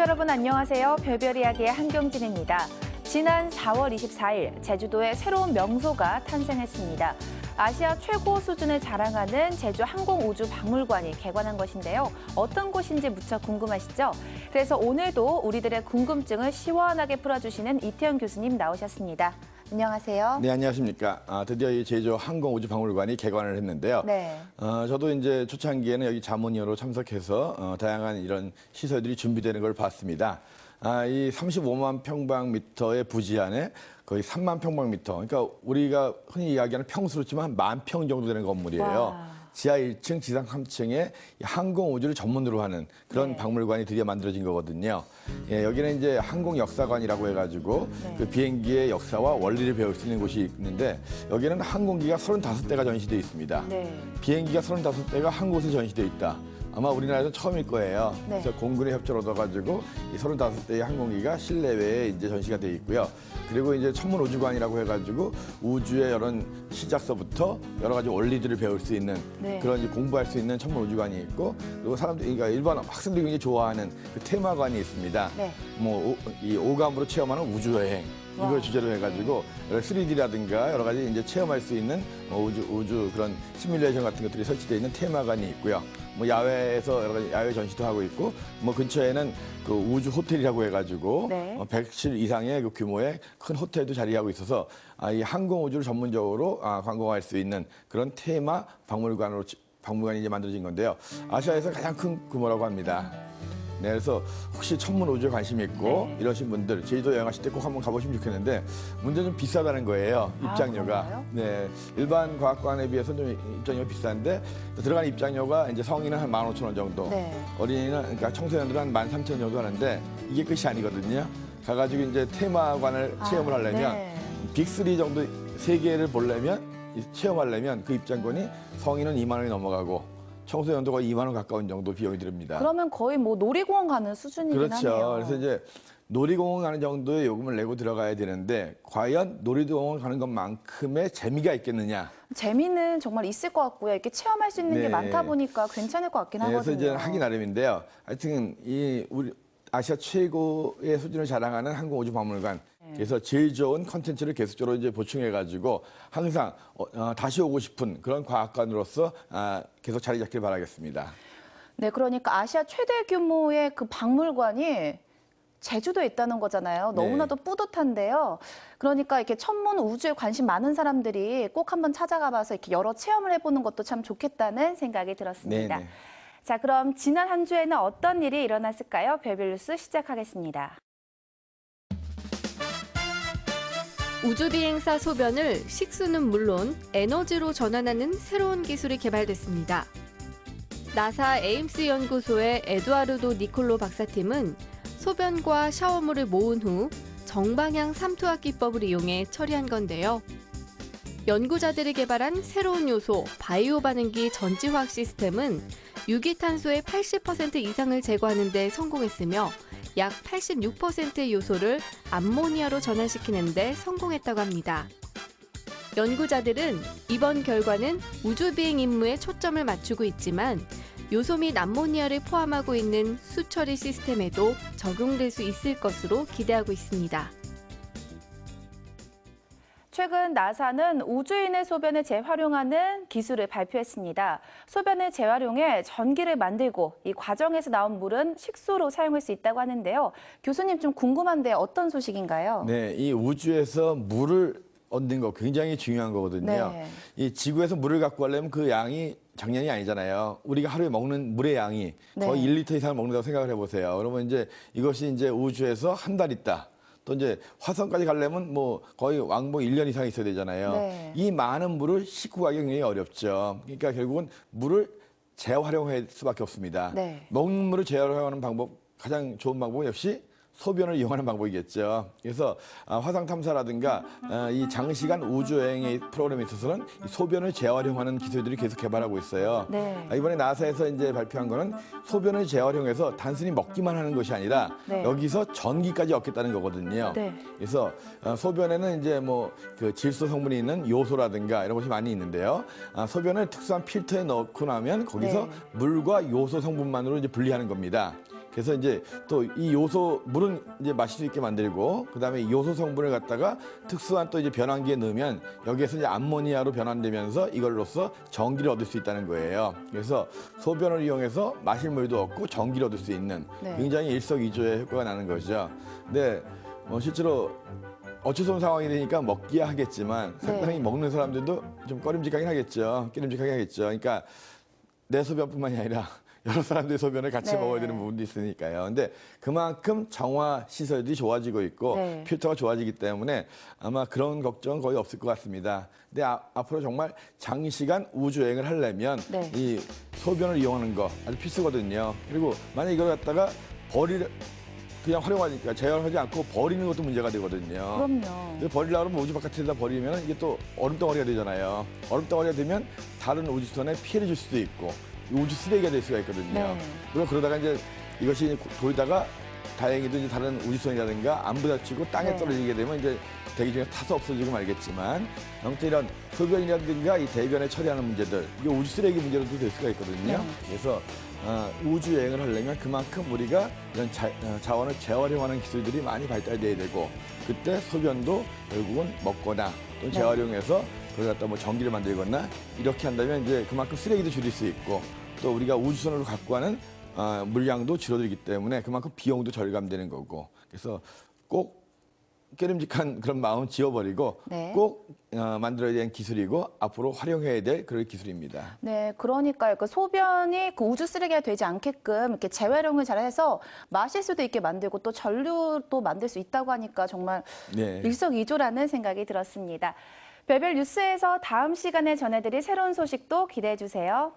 여러분 안녕하세요. 별별 이야기의 한경진입니다. 지난 4월 24일 제주도에 새로운 명소가 탄생했습니다. 아시아 최고 수준을 자랑하는 제주 항공우주박물관이 개관한 것인데요. 어떤 곳인지 무척 궁금하시죠? 그래서 오늘도 우리들의 궁금증을 시원하게 풀어주시는 이태영 교수님 나오셨습니다. 안녕하세요. 네, 안녕하십니까. 드디어 이 제주 항공우주박물관이 개관을 했는데요. 네. 저도 이제 초창기에는 여기 자문위원으로 참석해서 다양한 이런 시설들이 준비되는 걸 봤습니다. 이 35만 평방미터의 부지 안에 거의 3만 평방미터, 그러니까 우리가 흔히 이야기하는 평수로 치면 10,000평 정도 되는 건물이에요. 와. 지하 1층, 지상 3층에 항공우주를 전문으로 하는 그런 네. 박물관이 드디어 만들어진 거거든요. 예, 여기는 이제 항공역사관이라고 해가지고 네. 그 비행기의 역사와 원리를 배울 수 있는 곳이 있는데 여기는 항공기가 35대가 전시되어 있습니다. 네. 비행기가 35대가 한 곳에 전시되어 있다. 아마 우리나라에서 처음일 거예요. 네. 그래서 공군의 협조를 얻어가지고 이 35대의 항공기가 실내외에 이제 전시가 되어 있고요. 그리고 이제 천문우주관이라고 해가지고 우주의 이런 시작서부터 여러 가지 원리들을 배울 수 있는 네. 그런 이제 공부할 수 있는 천문우주관이 있고 그리고 사람들이 그러니까 일반 학생들이 굉장히 좋아하는 그 테마관이 있습니다. 네. 이 오감으로 체험하는 우주여행. 와. 이걸 주제로 해가지고 3D라든가 여러 가지 이제 체험할 수 있는 우주 그런 시뮬레이션 같은 것들이 설치되어 있는 테마관이 있고요. 뭐 야외에서 여러 가지 야외 전시도 하고 있고 뭐 근처에는 그 우주 호텔이라고 해가지고 네. 100실 이상의 그 규모의 큰 호텔도 자리하고 있어서 이 항공 우주를 전문적으로 관광할 수 있는 그런 테마 박물관이 이제 만들어진 건데요. 아시아에서 가장 큰 규모라고 합니다. 네, 그래서 혹시 천문우주에 관심 있고 네. 이러신 분들 제주도 여행하실 때 꼭 한번 가보시면 좋겠는데 문제는 좀 비싸다는 거예요. 입장료가. 그런가요? 네, 일반 과학관에 비해서 좀 입장료가 비싼데 들어가는 입장료가 이제 성인은 한 15,000원 정도, 네. 어린이는 그러니까 청소년들은 한 13,000원 정도 하는데 이게 끝이 아니거든요. 가가지고 이제 테마관을 체험을 하려면 네. 빅3 정도 세 개를 보려면 체험하려면 그 입장권이 성인은 2만 원이 넘어가고. 청소년도 거의 2만 원 가까운 정도 비용이 듭니다. 그러면 거의 뭐 놀이공원 가는 수준이긴 그렇죠. 하네요. 그래서 이제 놀이공원 가는 정도의 요금을 내고 들어가야 되는데 과연 놀이공원 가는 것만큼의 재미가 있겠느냐. 재미는 정말 있을 것 같고요. 이렇게 체험할 수 있는 게 네. 많다 보니까 괜찮을 것 같긴 하거든요. 그래서 이제 하기 나름인데요. 하여튼 우리 아시아 최고의 수준을 자랑하는 항공우주박물관. 그래서 제일 좋은 컨텐츠를 계속적으로 이제 보충해가지고 항상 다시 오고 싶은 그런 과학관으로서 계속 자리 잡길 바라겠습니다. 네, 그러니까 아시아 최대 규모의 그 박물관이 제주도에 있다는 거잖아요. 너무나도 뿌듯한데요. 그러니까 이렇게 천문 우주에 관심 많은 사람들이 꼭 한번 찾아가 봐서 이렇게 여러 체험을 해보는 것도 참 좋겠다는 생각이 들었습니다. 네네. 자, 그럼 지난 한 주에는 어떤 일이 일어났을까요? 별별 뉴스 시작하겠습니다. 우주비행사 소변을 식수는 물론 에너지로 전환하는 새로운 기술이 개발됐습니다. 나사 에임스 연구소의 에두아르도 니콜로 박사팀은 소변과 샤워물을 모은 후 정방향 삼투압 기법을 이용해 처리한 건데요. 연구자들이 개발한 새로운 요소 바이오 반응기 전지화학 시스템은 유기탄소의 80% 이상을 제거하는 데 성공했으며 약 86%의 요소를 암모니아로 전환시키는 데 성공했다고 합니다. 연구자들은 이번 결과는 우주비행 임무에 초점을 맞추고 있지만 요소 및 암모니아를 포함하고 있는 수처리 시스템에도 적용될 수 있을 것으로 기대하고 있습니다. 최근 나사는 우주인의 소변을 재활용하는 기술을 발표했습니다. 소변을 재활용해 전기를 만들고 이 과정에서 나온 물은 식수로 사용할 수 있다고 하는데요. 교수님 좀 궁금한데 어떤 소식인가요? 네, 이 우주에서 물을 얻는 거 굉장히 중요한 거거든요. 네. 이 지구에서 물을 갖고 가려면 그 양이 장난이 아니잖아요. 우리가 하루에 먹는 물의 양이 거의 네. 1리터 이상을 먹는다고 생각을 해보세요. 그러면 이제 이것이 이제 우주에서 한 달 있다. 또 이제 화성까지 가려면 뭐 거의 왕복 1년 이상 있어야 되잖아요. 네. 이 많은 물을 식후 가기 굉장히 어렵죠. 그러니까 결국은 물을 재활용할 수밖에 없습니다. 네. 먹는 물을 재활용하는 방법, 가장 좋은 방법은 역시 소변을 이용하는 방법이겠죠. 그래서 화상 탐사라든가 이 장시간 우주 여행의 프로그램에 있어서는 이 소변을 재활용하는 기술들이 계속 개발하고 있어요. 네. 이번에 나사에서 이제 발표한 거는 소변을 재활용해서 단순히 먹기만 하는 것이 아니라 네. 여기서 전기까지 얻겠다는 거거든요. 네. 그래서 소변에는 이제 뭐 그 질소 성분이 있는 요소라든가 이런 것이 많이 있는데요. 소변을 특수한 필터에 넣고 나면 거기서 네. 물과 요소 성분만으로 이제 분리하는 겁니다. 그래서 이제 또 이 요소 물은 이제 마실 수 있게 만들고 그다음에 이 요소 성분을 갖다가 특수한 또 이제 변환기에 넣으면 여기에서 이제 암모니아로 변환되면서 이걸로써 전기를 얻을 수 있다는 거예요. 그래서 소변을 이용해서 마실 물도 얻고 전기를 얻을 수 있는 네. 굉장히 일석이조의 효과가 나는 거죠. 근데 실제로 어쩔 수 없는 상황이 되니까 먹기야 하겠지만 상당히 네. 먹는 사람들도 좀 꺼림직하긴 하겠죠. 꺼림직하게 하겠죠. 그러니까 내 소변뿐만이 아니라 여러 사람들의 소변을 같이 네. 먹어야 되는 부분도 있으니까요. 근데 그만큼 정화 시설들이 좋아지고 있고 네. 필터가 좋아지기 때문에 아마 그런 걱정은 거의 없을 것 같습니다. 근데 앞으로 정말 장시간 우주 여행을 하려면 네. 이 소변을 이용하는 거 아주 필수거든요. 그리고 만약 이걸 갖다가 그냥 활용하니까 재활하지 않고 버리는 것도 문제가 되거든요. 그럼요. 근데 버리려고 하면 우주 바깥에다 버리면 이게 또 얼음덩어리가 되잖아요. 얼음덩어리가 되면 다른 우주선에 피해를 줄 수도 있고 우주 쓰레기가 될 수가 있거든요. 네. 물론 그러다가 이제 이것이 돌다가 다행히도 이제 다른 우주선이라든가 안 부딪히고 땅에 네. 떨어지게 되면 이제 대기 중에 타서 없어지고 말겠지만 아무튼 이런 소변이라든가 이 대변에 처리하는 문제들 이게 우주 쓰레기 문제로도 될 수가 있거든요. 네. 그래서 우주 여행을 하려면 그만큼 우리가 이런 자원을 재활용하는 기술들이 많이 발달돼야 되고 그때 소변도 결국은 먹거나 또 재활용해서 그걸 갖다 뭐 전기를 만들거나 이렇게 한다면 이제 그만큼 쓰레기도 줄일 수 있고 또 우리가 우주선으로 갖고 가는 물량도 줄어들기 때문에 그만큼 비용도 절감되는 거고 그래서 꼭 깨름직한 그런 마음 지워버리고 네. 꼭 만들어야 되는 기술이고 앞으로 활용해야 될 그런 기술입니다. 네, 그러니까요. 그 소변이 그 우주 쓰레기가 되지 않게끔 이렇게 재활용을 잘해서 마실 수도 있게 만들고 또 전류도 만들 수 있다고 하니까 정말 네. 일석이조라는 생각이 들었습니다. 별별 뉴스에서 다음 시간에 전해드릴 새로운 소식도 기대해 주세요.